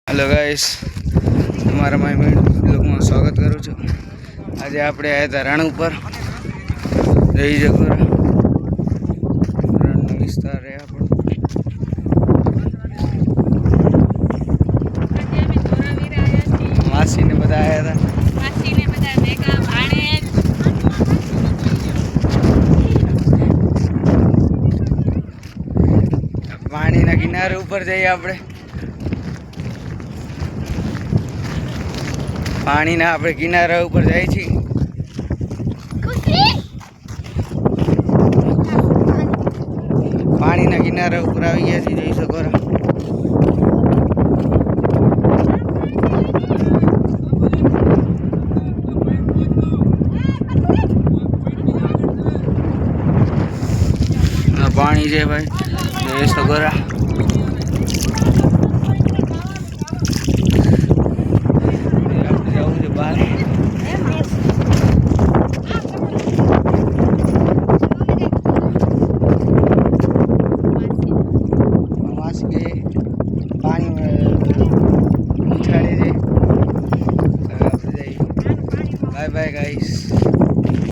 Hello guys, हमारा माइमेंट लोग में स्वागत करूँ छूँ। आज आप आया था रण पर रही जगह रण विस्तार है। मासी ने बताया था पानी ना किनारे ऊपर जाइए आपड़े पानी ना આપણે કિનારા ઉપર જાય છે। પાણીના કિનારા ઉપર આવી ગયા છે, જોઈ શકો છો। આ પાણી છે ભાઈ, જોઈ શકો છો। Bye bye guys.